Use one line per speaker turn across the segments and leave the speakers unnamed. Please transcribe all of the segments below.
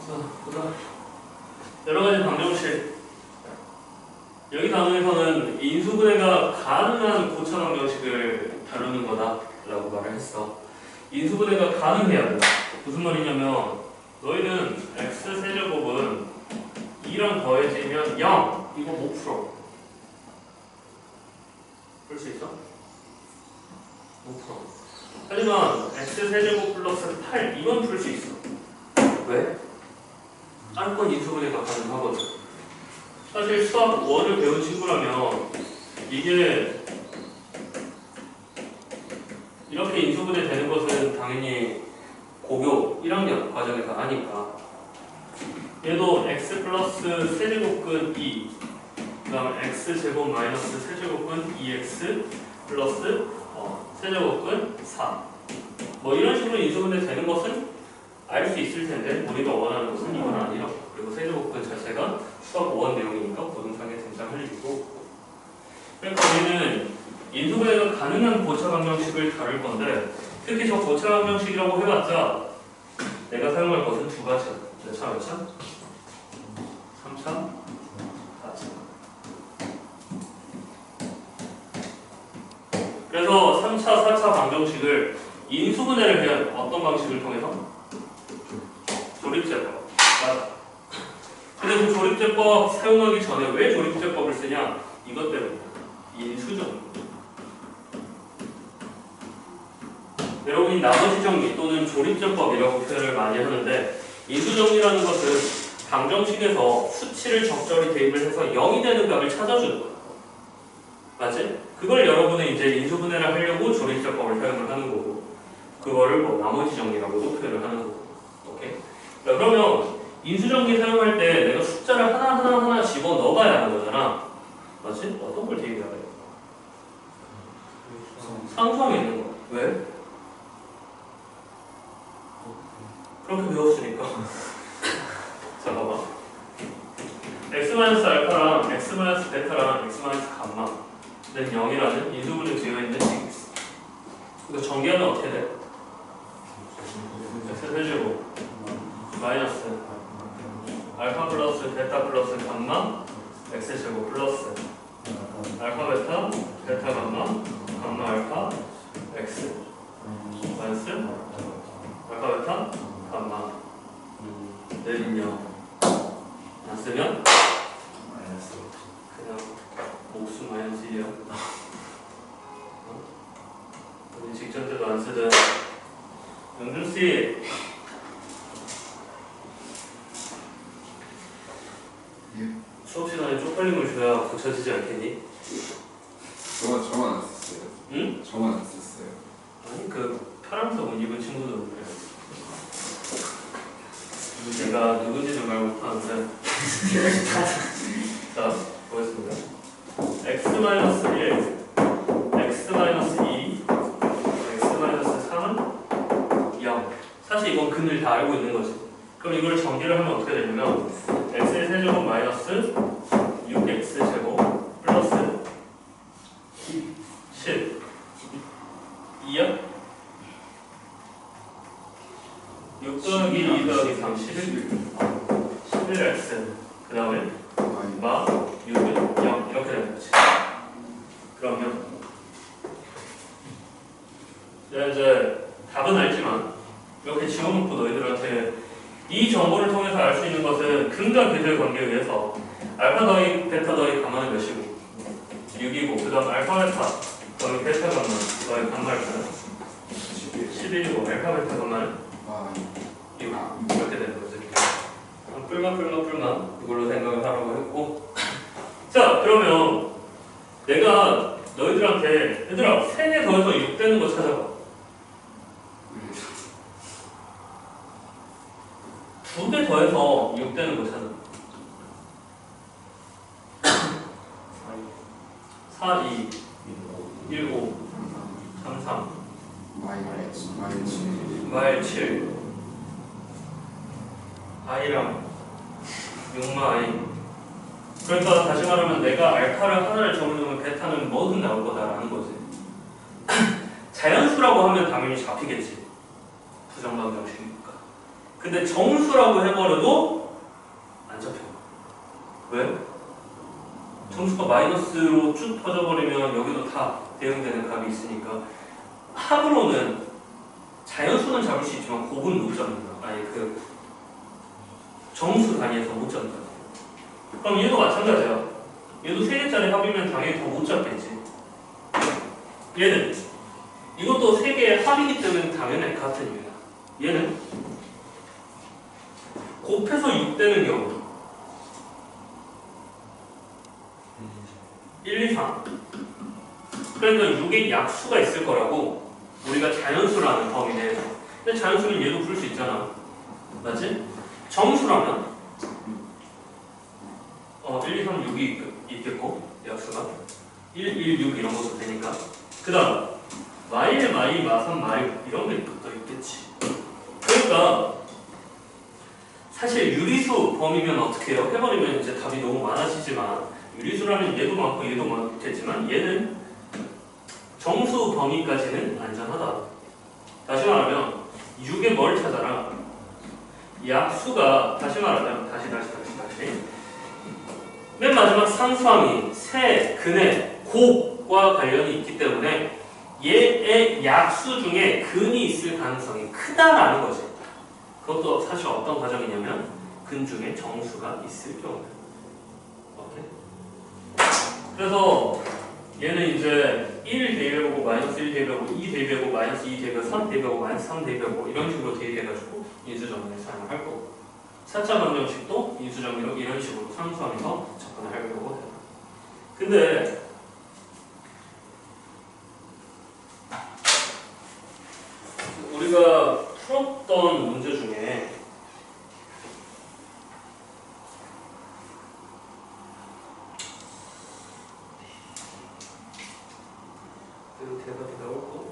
자, 보자. 여러가지 방정식. 여기 단원에서는 인수분해가 가능한 고차 방정식을 다루는 거다 라고 말을 했어. 인수분해가 가능해야 돼. 무슨 말이냐면 너희는 x세제곱은 2랑 더해지면 0 이거 못 풀어. 풀 수 있어? 못 풀어. 하지만 x세제곱 플러스 8 이건 풀 수 있어. 왜? 딴건 인수분해가 가능하거든. 사실 수학 1을 배운 친구라면 이게 이렇게 인수분해 되는 것은 당연히 고교 1학년 과정에서 아니까. 얘도 x 플러스 세제곱근 2, 그 다음에 x제곱 마이너스 세제곱근 2x 플러스 세제곱근 4. 뭐 이런 식으로 인수분해 되는 것은 알 수 있을 텐데 우리가 원하는 것은 이건 아니라. 그리고 세제곱근 자체가 수학 5원 내용이니까 고등상에 등장할 일도 없고. 그러니까 우리는 인수분해가 가능한 고차 방정식을 다룰 건데 특히 저 고차 방정식이라고 해봤자 내가 사용할 것은 두 가지야. 몇 차, 몇 차? 3차, 4차. 그래서 3차, 4차 방정식을 인수분해를 해야 돼. 어떤 방식을 통해서? 조립제법. 맞아. 근데 그 조립제법 사용하기 전에 왜 조립제법을 쓰냐? 이것 때문에. 인수정리. 여러분이 나머지 정리 또는 조립제법이라고 표현을 많이 하는데 인수정리라는 것은 방정식에서 수치를 적절히 대입을 해서 0이 되는 값을 찾아주는 거야. 맞지? 그걸 여러분은 이제 인수분해를 하려고 조립제법을 사용을 하는 거고 그거를 뭐 나머지 정리라고도 표현을 하는 거고. 오케이? 자, 그러면 인수정리 사용할 때 내가 숫자를 하나하나 집어넣어봐야 하는 거잖아. 맞지? 어떤 걸 대입해야 돼? 상수항에 있는 거. 왜? 그렇게 배웠으니까. 자, 봐봐. x-알파랑 x-베타랑 x-감마는 0이라는 인수분해 되어 있는 식이 있어. 이거 전개하면 어떻게 돼? x세제곱 마이너스 알파 플러스 베타 플러스 감마 x제곱 플러스 알파 베타 베타 감마 감마 알파 x 마이너스 알파 베타 감마 내린 0 안 쓰면
마이너스
그냥 옥수 마이너스 1이야. 우리 직전 때도 안 쓰던 영준씨 수업 시간에 쪽팔림을 줘야 고쳐지지 않겠니?
저만 안 썼어요.
응?
저만 안 썼어요.
아니 그 파란색 옷 입은 친구들은 그래. 내가 누군지는 말 못하는데 자 보겠습니다. x-1 x-2 x-3은 0. 사실 이건 근을 다 알고 있는 거지. 그럼 이거를 전개를 하면 어떻게 되냐면 x의 세제곱 마이너스 6x제곱 플러스 10 2야? 6 더하기 2 더하기 3 11x 그 다음에 마 6은 0 이렇게 되는 거지. 그러면 내가 이제 답은 알지만 이렇게 지워놓고 너희들한테 이 정보를 통해서 알 수 있는 것은 근과 계절 관계에 의해서 알파 더하기 베타 더하기 감마는 몇이고 6이고 그 다음 알파 베타 더하기 베타 감마 더하기 감마 알파는 11이고 알파 베타 감마는 6 이렇게 되는 거지. 뿔만 이걸로 생각을 하라고 했고 자 그러면 내가 너희들한테 얘들아 3개 더해서 6 되는 거 찾아봐. 2개 더해서 6 되는 거 찾아. 4, 2, 1, 5, 3, 3 마일 7 i랑 6마 i. 그러니까 다시 말하면 내가 알파를 하나를 적어놓으면 베타는 뭐든 나올 거다라는 거지. 자연수라고 하면 당연히 잡히겠지. 부정방정식이니까. 근데 정수라고 해버려도 안 잡혀. 왜? 정수가 마이너스로 쭉 퍼져버리면 여기도 다 대응되는 값이 있으니까 합으로는 자연수는 잡을 수 있지만 곱은 못 잡는다. 아니 그 정수 단위에서 못 잡는다. 그럼 얘도 마찬가지야. 얘도 3개짜리 합이면 당연히 더 못 잡겠지. 얘는 이것도 3개의 합이기 때문에 당연히 같은 이유야. 얘는 곱해서 6 되는 경우 1, 2, 3 그러니까 6에 약수가 있을 거라고 우리가 자연수라는 범위 내에서. 근데 자연수는 얘도 풀 수 있잖아. 맞지? 정수라면 1, 2, 3, 6이 있겠고 약수가 1, 1, 6 이런 것도 되니까 그 다음 마일, 마이, 마삼, 마일 이런 게 또 있겠지. 그러니까 사실 유리수 범위면 어떻게 해요? 해버리면 이제 답이 너무 많아지지만 유리수라면 얘도 많고 얘도 많겠지만 얘는 정수 범위까지는 안전하다. 다시 말하면 6의 뭘 찾아라? 약수가 다시 말하면 다시 맨 마지막 상수항이 세, 근의, 곱과 관련이 있기 때문에 얘의 약수 중에 근이 있을 가능성이 크다라는 거지. 그것도 사실 어떤 과정이냐면 근 중에 정수가 있을 경우에. 오케이? 그래서 얘는 이제 1 대입해보고 마이너스 1 대입해보고 2 대입해보고 마이너스 2 대입해보고 3 대입해보고 마이너스 3 대입해보고 이런 식으로 대입해가지고 인수정리를 사용할 거고 4차 방정식도 인수정리로 이런 식으로 상수하면서 접근을 하려고 해요. 근데 우리가 풀었던 문제 중에 대답이 나오고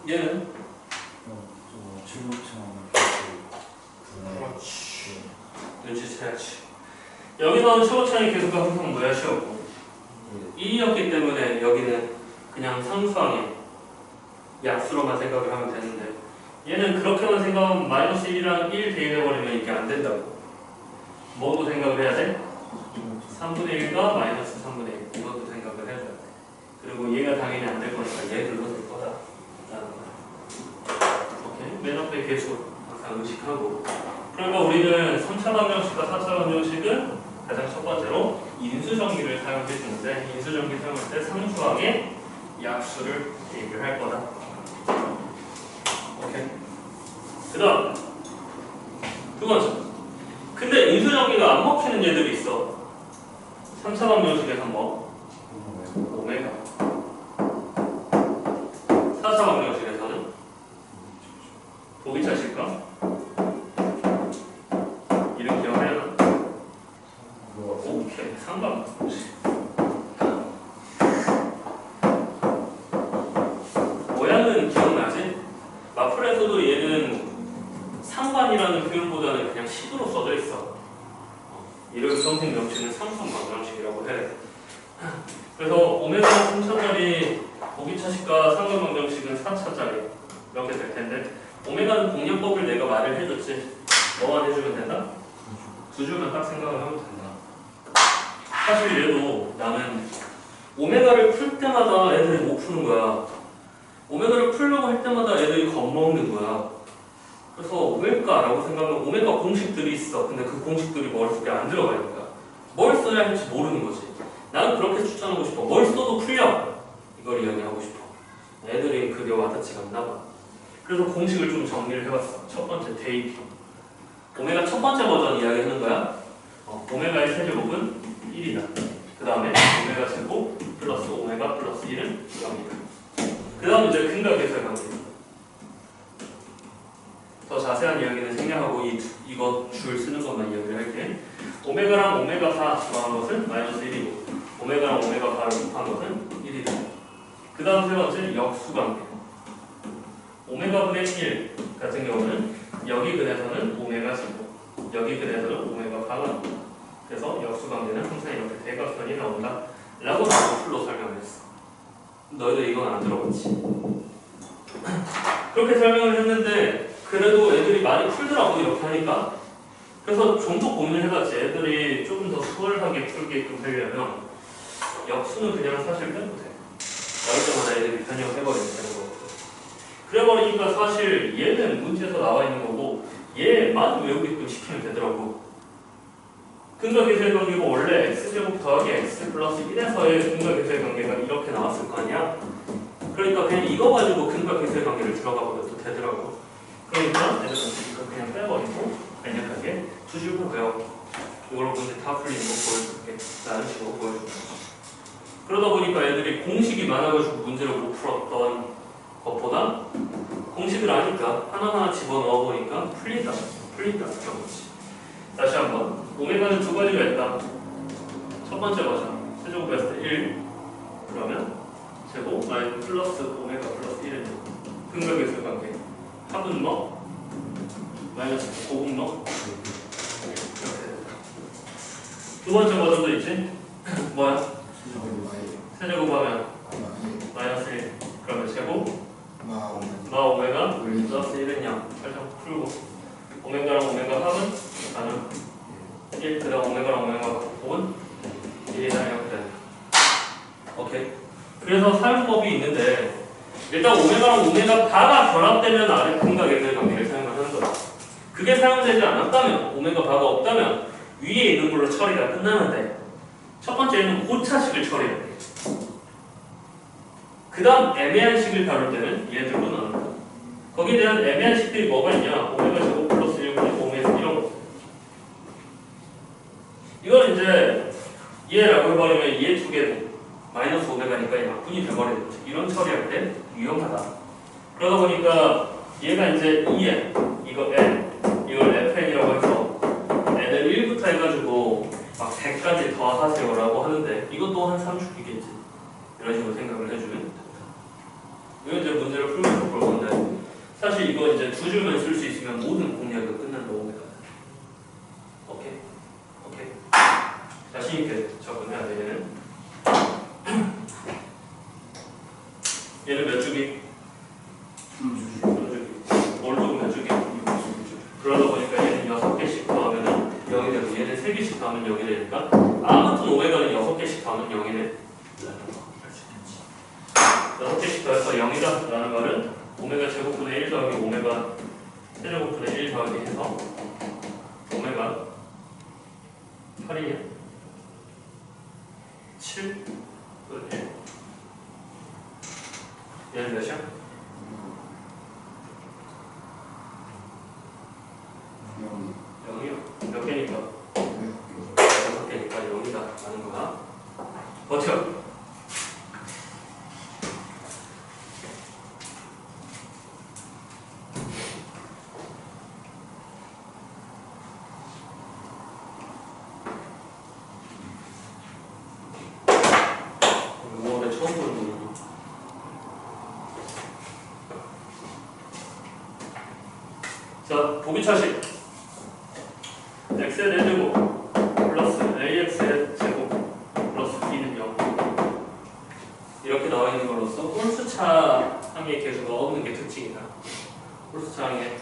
얘는 그렇지. 눈치채야지. 여기서는 최고차이 계수가 항상 뭐야? 쉬웠고 1이었기 때문에 여기는 그냥 상수항의 약수로만 생각을 하면 되는데 얘는 그렇게만 생각하면 마이너스 1이랑 1 대입해버리면 이게 안 된다고. 뭐도 생각을 해야 돼? 3분의 1과 마이너스 3분의 1 이것도 생각을 해야 돼. 그리고 얘가 당연히 안 될 거니까 얘들로 될 거다. 오케이? 맨 앞에 계수 항상 의식하고. 그러니까 우리는 3차 방정식과 4차 방정식은 가장 첫 번째로 인수정리를 사용해 주는데 인수정리 사용할 때 상수항의 약수를 대입을 할 거다. 오케이. 그 다음 두 번째. 근데 인수정리가 안 먹히는 얘들이 있어. 3차 방정식에서 뭐? 오메가. 4차 방정식에서는 보기차실까? 이름 기억해야 하나? 오케이. 상관. 모양은 기억나지? 마플에서도 얘는 상관이라는 표현보다는 그냥 식으로 써져 있어. 이런 선택 명칭은 상선 방정식이라고 해. 그래서 오메가 3차짜리 보기차식과 상관 방정식은 4차짜리 이렇게 될 텐데 오메가는 공략법을 내가 말을 해줬지. 너만 해주면 된다? 두 줄만 딱 생각을 하면 된다. 사실 얘도 나는 오메가를 풀 때마다 애들이 못 푸는 거야. 오메가를 풀려고 할 때마다 애들이 겁먹는 거야. 그래서 왜일까라고 생각하면 오메가 공식들이 있어. 근데 그 공식들이 머릿속에 안 들어가니까 뭘 써야 할지 모르는 거지. 나는 그렇게 추천하고 싶어. 뭘 써도 풀려. 이걸 이야기하고 싶어. 애들이 그게 와닿지가 않나 봐. 그래서 공식을 좀 정리를 해봤어. 첫 번째 대입. 오메가 첫 번째 버전 이야기하는 거야. 오메가의 세제곱은 1이다. 그 다음에 오메가 제곱 플러스 오메가 플러스 1은 0이다. 그 다음 이제 근과 계수의 관계. 더 자세한 이야기는 생략하고 이거 줄 쓰는 것만 이야기를 할게. 오메가랑 오메가 4 더한 것은 마이너스 1이고 오메가랑 오메가 4를 곱한 것은 1이다. 그 다음 세 번째 역수관계. 오메가 분의 1 같은 경우는 여기 근에서는 오메가 제곱, 여기 근에서는 오메가 가가. 그래서 역수관계는 항상 이렇게 대각선이 나온다 라고 나도 풀로 설명했어. 너희도 이건 안 들어봤지? 그렇게 설명을 했는데 그래도 애들이 많이 풀더라고 이렇게 하니까. 그래서 좀 더 고민을 해봤지. 애들이 조금 더 수월하게 풀게끔 하려면 역수는 그냥 사실 빼도 돼. 나올 때마다 애들이 변형해버리면 되는 거고. 그래버리니까 사실 얘는 문제에서 나와 있는 거고 얘만 외우게끔 시키면 되더라고. 근각계수의 관계가 원래 x제곱 더하기 x 플러스 1에서의 근각계수의 관계가 이렇게 나왔을 거 아니야? 그러니까 그냥 이거 가지고 근각계수의 관계를 들어가버려도 되더라고. 그러니까 애들은 이거 그냥 빼버리고 간략하게 두 줄만 외워. 이걸로 문제 다 풀리는 거 보여줄게. 라는 식으로 보여줄게. 그러다 보니까 애들이 공식이 많아가지고 문제를 못 풀었던 것보다 공식을 아니까 하나하나 집어넣어 보니까 풀린다. 그런 거지. 다시 한번. 오메가는 두 가지가 있다. 첫 번째 거죠. 세제곱 했을 때 1. 그러면 제곱 마이너스 플러스 오메가 플러스 1은 근각계수의 관계. 합은 뭐? 마이너스 곱은 뭐? 이렇게 된다. 두 번째 버전도 있지? 뭐야? 세제곱 하면 마이너스 1. 그러면 제곱 마 오메가 플러스 1은 0. 살짝 풀고 오메가랑 오메가 합은 나는 1. 그 다음 오메가랑 오메가 곱은 1이다 이렇게 된다. 오케이. 그래서 사용법이 있는데 일단 오메가랑 오메가 바가 결합되면 아래 근각계수의 관계를 사용을 하는 거야. 그게 사용되지 않았다면 오메가 바가 없다면 위에 있는 걸로 처리가 끝나는데 첫 번째는 고차식을 처리해야 돼. 그 다음 애매한 식을 다룰 때는 얘들로 나눈다. 거기에 대한 애매한 식들이 뭐가 있냐? 오메가 제곱 플러스 1분의 오메가 이런 거. 이건 이제 얘라고 해버리면 얘 두 개는 마이너스 오메가니까 약분이 돼버리는 거지. 이런 처리할 때 위험하다. 그러다 보니까 얘가 이제 2n, 이거 n, 이걸 fn이라고 해서 n을 1부터 해가지고 막 100까지 더하세요라고 하는데 이것 또한 3축이겠지. 이런 식으로 생각을 해주면 된다. 이거 이제 문제를 풀면서 볼 건데 사실 이거 이제 두 줄만 쓸 수 있으면 모든 공략은 끝난다 오메가. 오케이? 오케이? 자신있게 접근해야 돼 얘는. 얘는 몇 주기? 원룸 몇 주기? 그러다 보니까 얘는 6개씩 더하면 0이 되고 얘는 3개씩 더하면 0이 되니까 아무튼 오메가는 6개씩 더하면 0이네. 6개씩 더해서 0이다 라는 말은 오메가 제곱분의 1 더하기 오메가 세제곱분의 1 더하기 해서 오메가 8이냐? 7? 1. 얘는 몇이야? 0이요. 몇 개니까? 6개니까 0이다 라는 거야. 버텨. 자, 보기차식 x의 4제곱 플러스 ax의 제곱 플러스 b는 0 이렇게 나와 있는 걸로써 홀수차항의 개수가 없는 게 특징이다. 홀수차항의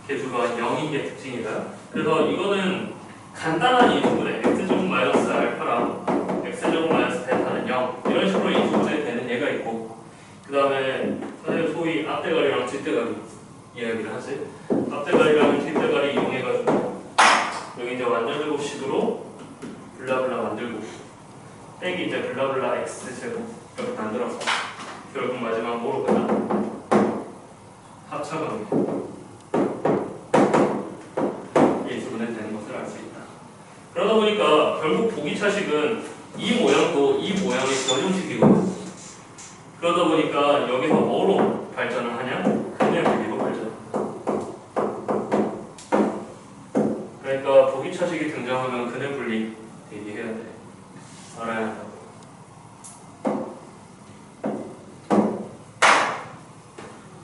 개수가 0인 게 특징이다. 그래서 이거는 간단한 이수분해 x제곱 마이너스 알파랑 x제곱 마이너스 베타는 0 이런 식으로 이수분해 되는 얘가 있고 그 다음에 소위 앞대가리랑 뒷대가리 이야기를 하지. 앞대가리랑 뒷대가리 이용해가지고 여기 이제 완전제곱식으로 블라블라 만들고 빼기 이제 블라블라 x제곱 이렇게 만들어서 결국 마지막 뭐로 가나? 합차관계 이수분해 되는 것을 알 수 있다. 그러다 보니까 결국 보기차식은 이 모양도 이 모양의 변형식이거든. 그러다 보니까 여기서 뭐로 발전을 하냐? 근의 분리로 발전한다. 그러니까 보기차식이 등장하면 근의 분리 대비해야 돼. 알아야 한다고.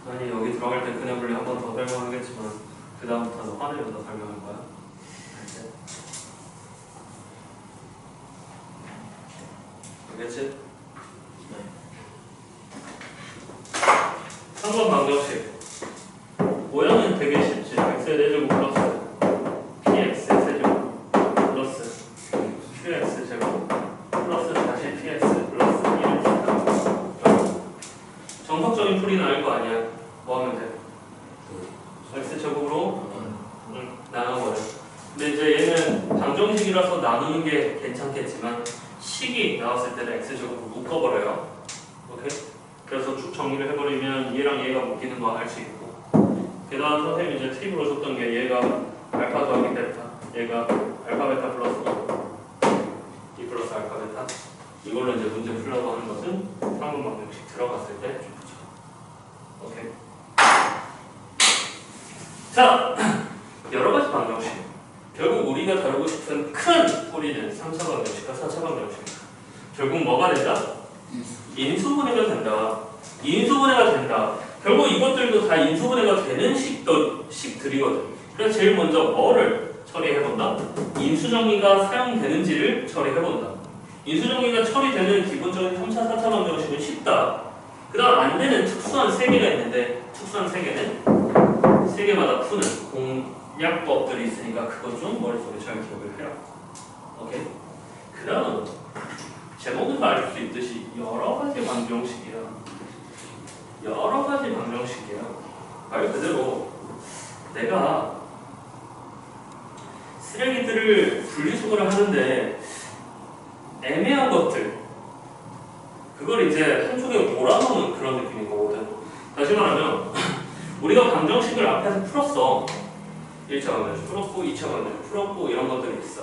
아니 여기 들어갈 때 근의 분리 한 번 더 판을 여기다 설명할 거야. 알겠지? 3번 방정식. 모양은 되게 쉽지. x의 제곱 플러스 px 세제곱 플러스 qx 제곱 플러스 다시 px 플러스 1을 쓴다. 정석적인 풀이는 알 거 아니야. 뭐 하면 돼? x 제곱으로 나눠버려. 근데 이제 얘는 방정식이라서 나누는 게 괜찮겠지만 식이 나왔을 때는 x 제곱으로 묶어버려요. 오케이? 그래서 쭉 정리를 해버리면 얘랑 얘가 묶이는 거 알 수 있고, 그 다음 선생님이 이제 팁으로 줬던 게 얘가 알파 더하기 베타, 얘가 알파 베타 플러스 2 플러스 알파 베타, 이걸로 이제 문제 풀려고 하는 것은 3번 방정식 들어갔을 때 오케이. 자, 여러 가지 방정식. 결국 우리가 다루고 싶은 큰 뿌리는 3차 방정식과 4차 방정식. 결국 뭐가 된다? 인수분해가 된다. 인수분해가 된다. 결국 이것들도 다 인수분해가 되는 식들이거든. 그래서 제일 먼저 뭐를 처리해본다? 인수정리가 사용되는지를 처리해본다. 인수정리가 처리되는 기본적인 3차, 4차 방정식은 쉽다. 그 다음 안 되는 특수한 3개가 있는데, 특수한 3개는 3개마다 푸는 공략법들이 있으니까 그것 좀 머릿속에 잘 기억을 해라. 오케이? 그 다음 제목에서 알 수 있듯이 여러 가지 방정식이야. 여러 가지 방정식이야. 말 그대로 내가 쓰레기들을 분리수거를 하는데 애매한 것들, 그걸 이제 한쪽에 몰아넣는 그런 느낌인 거거든. 다시 말하면 우리가 방정식을 앞에서 풀었어. 1차 방정식 풀었고 2차 방정식 풀었고 이런 것들이 있어.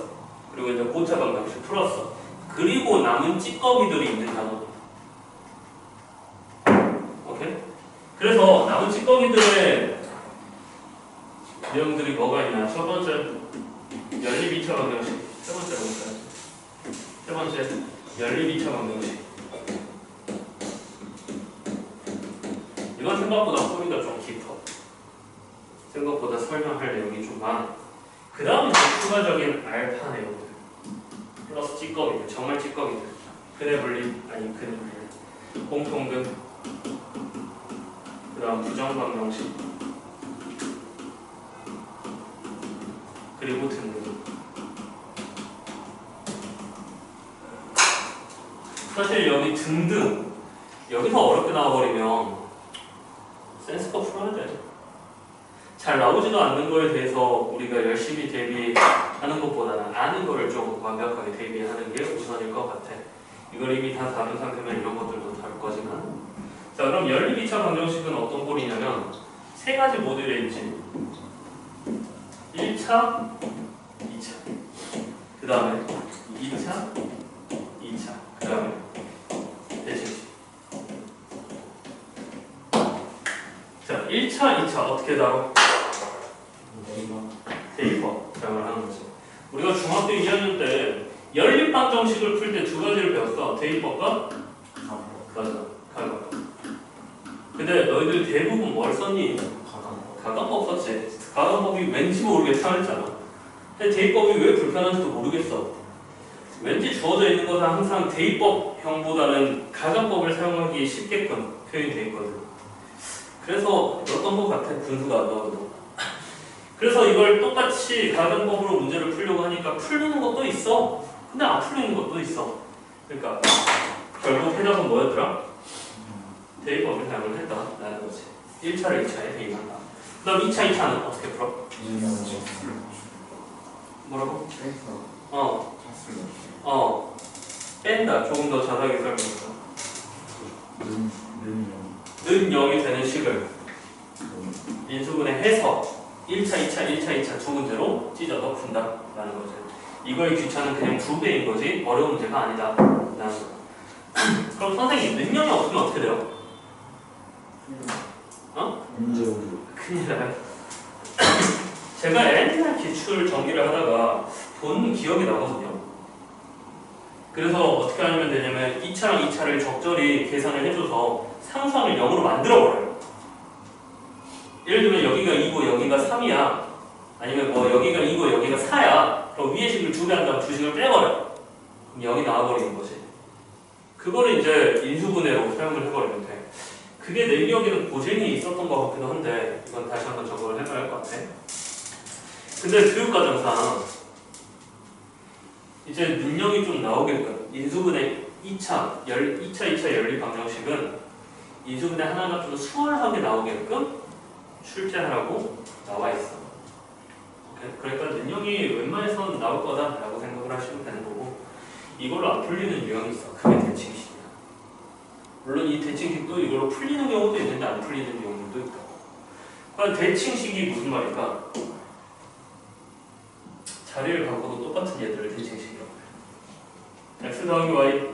그리고 이제 고차 방정식 풀었어. 그리고 남은 찌꺼기들이 있는 단어. 오케이? 그래서 남은 찌꺼기들의 내용들이 뭐가 있나? 첫 번째 연립 2차 방정식. 세 번째 연립 2차 방정식. 이건 생각보다 뿌리가 좀 깊어. 생각보다 설명할 내용이 좀 많아. 그 다음에 추가적인 알파 내용들 플러스 찌꺼기들, 정말 찌꺼기들, 근해 분리 아니 근해 분리, 공통근, 그 다음 부정 방정식, 그리고 등등. 사실 여기 등등 여기서 어렵게 나와버리면 센스가 풀어야 돼. 잘 나오지도 않는 거에 대해서 우리가 열심히 대비하는 것보다는 아는 거를 좀 완벽하게 대비하는 게 우선일 것 같아. 이걸 이미 다 다룬 상태면 이런 것들도 다룰 거지만. 자, 그럼 연립 2차 방정식은 어떤 꼴이냐면 세 가지 모듈에 있지. 1차, 2차, 그 다음에 2차, 2차, 그 다음에 대칭식. 자, 1차, 2차 어떻게 다뤄? 대입법 사용을 하는 거지. 우리가 중학교 2학년 때 연립 방정식을 풀 때 두 가지를 배웠어. 대입법과 가강법. 근데 너희들 대부분 뭘 썼니? 가강법 썼지. 가강법이 왠지 모르게 편했잖아. 근데 대입법이 왜 불편한지도 모르겠어. 왠지 주어져 있는 것은 항상 대입법형보다는 가강법을 사용하기 쉽게끔 표현이 되어 있거든. 그래서 어떤 것 같아? 분수가 안 나오거든. 그래서 이걸 똑같이 가강법으로 문제를 풀려고 하니까 풀리는 것도 있어. 근데 안 풀리는 것도 있어. 그러니까 결국 해답은 뭐였더라? 대입법을 사용을 했다라는 거지. 1차를 2차에 대입한다. 그 다음 2차, 2차는 어떻게 풀어? 뭐라고? 뺀다. 조금 더 자세하게 설명해서. 는 0이 되는 식을 인수분해해서 1차, 2차 두 문제로 찢어서 푼다라는 거죠. 이거의 귀차는 그냥 2배인 거지 어려운 문제가 아니다. 그럼 선생님 능력이 없으면 어떻게 돼요?
문제 오류.
큰일 나요. 제가 옛날 기출 정리를 하다가 본 기억이 나거든요. 그래서 어떻게 하면 되냐면 2차랑 2차를 적절히 계산을 해줘서 상수항을 0으로 만들어버려요. 예를 들면 여기가 2고 여기가 3이야. 아니면 위의 식을 2배 한다면 두 식을 빼버려. 그럼 0이 나와버리는 거지. 그거를 이제 인수분해로 사용을 해버리면 돼. 그게 내 기억에는 고생이 있었던 것 같기도 한데 이건 다시 한번 적용을 해봐야 할 것 같아. 근데 교육과정상 이제 능력이 좀 나오게끔 인수분해 2차 연립 방정식은 인수분해 하나가 좀 수월하게 나오게끔 출제하라고 나와 있어. 그러니까 능력이 웬만해선 나올 거다라고 생각을 하시면 되는 거고, 이걸로 안 풀리는 유형이 있어. 그게 대칭식이야. 물론 이 대칭식도 이걸로 풀리는 경우도 있는데 안 풀리는 경우도 있다. 그러니까 대칭식이 무슨 말일까? 자리를 바꿔도 똑같은 얘들을 대칭식이라고 해. x 더하기 y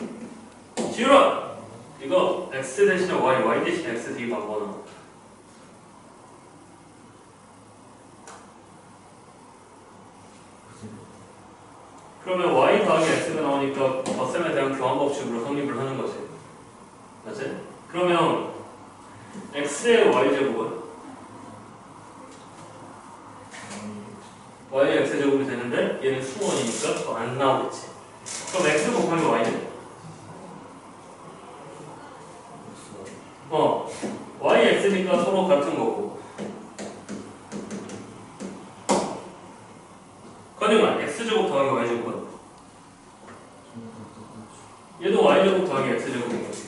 지우라! 이거 x 대신에 y 대신에 x d 바꿔놔. 그러면 y 더하기 x가 나오니까 덧셈에 대한 교환 법칙으로 성립을 하는 거지. 맞지? 그러면 x의 y제곱은 y의 x제곱이 되는데 얘는 수원이니까 더 안 나오겠지. 그럼 x 곱하기 y는? y x니까 서로 같은 거고, 그러니까 x제곱 더하기 y제곱은? 얘도 y제곱 더하기 x제곱인 거지.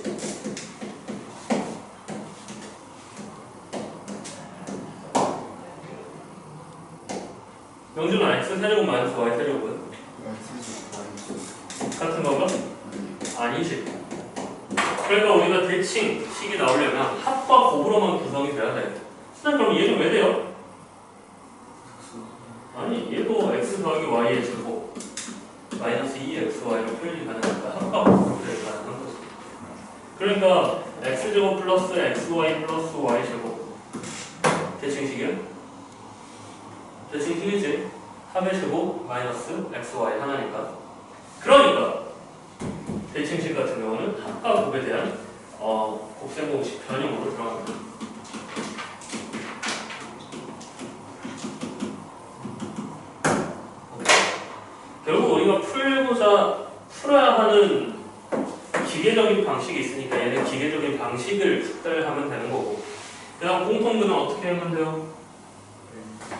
명준아, x 세제곱 마이너스 y 세제곱은? 같은 건가? 아니지. 그러니까 우리가 대칭식이 나오려면 합과 곱으로만 구성이 돼야 돼. 그럼 얘는 왜 돼요? 아니, 얘도 x 더하기 y의 제곱 마이너스 2xy로 표현이 가능하니까 합과 곱으로 표현이 가능한 거지. 그러니까 x제곱 플러스 xy 플러스 y제곱 대칭식이야? 대칭식이지. 합의 제곱 마이너스 xy 하나니까. 그러니까 대칭식 같은 경우는 합과 곱에 대한 곱셈 공식 변형으로 들어갑니다. 결국 우리가 풀어야 하는 기계적인 방식이 있으니까 얘는 기계적인 방식을 특별하면 되는 거고, 그 다음 공통분은 어떻게 하면 돼요?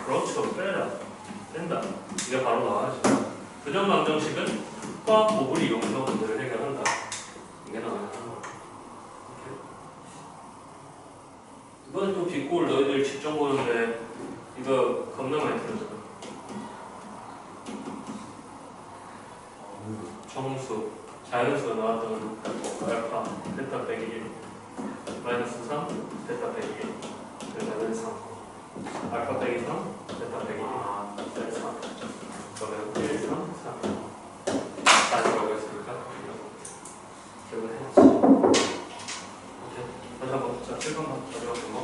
그렇죠. 뺀다. 이게 바로 나와야지. 부정 방정식은 합과 곱을 이용해서 문제를 해결한다. 이게 나와야 하는 거야. 이번엔 또 빗골 너희들 직접 보는데 이거 겁나 많이 틀렸잖아. 정수, 자연수가 나왔던 알파, 베타 빼기 1 마이너스 3, 베타 빼기 1 그러면 3 알파 빼기 3, 베타 빼기 1 3 그러면 1, 3, 3 다시 뭐라고 했습니까? 기억을 해야지. 오케이. 다시 한번 자, 7번만 가져가는 거.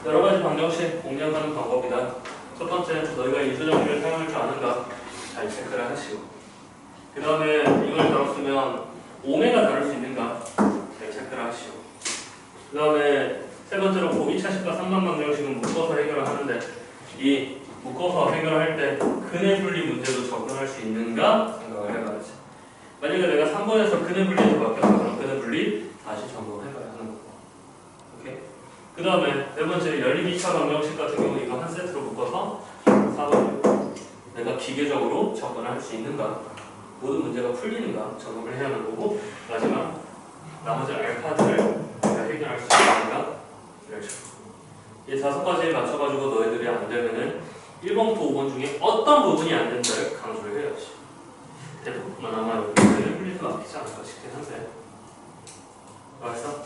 여러 가지 방정식 공략하는 방법이다. 첫 번째, 너희가 인수정리를 사용할 줄 아는가 잘 체크를 하시고, 그 다음에 이걸 다뤘으면 오메가 다룰 수 있는가 잘 체크를 하시오. 그 다음에 세 번째로 고2차식과 3번 방정식은 묶어서 해결을 하는데, 이 묶어서 해결할 때 근해 분리 문제도 접근할 수 있는가 생각을 해봐야지. 만약에 내가 3번에서 근해 분리에서 바뀌었다 그럼 근해 분리 다시 점검해봐야 하는 거고. 오케이? 그 다음에 네 번째 연립 2차 방정식 같은 경우 이거 한 세트로 묶어서 4번 내가 기계적으로 접근할 수 있는가, 모든 문제가 풀리는가 점검을 해야 하는 거고, 마지막 나머지 알파들을 내가 해결할 수 있는가 이런 식으로 이 5가지에 맞춰가지고 너희들이 안 되면은 1번부터 5번 중에 어떤 부분이 안 된다를 강조를 해야지. 대부분 아마 여기는 풀릴 것 같지 않을까 싶긴 한데. 알았어?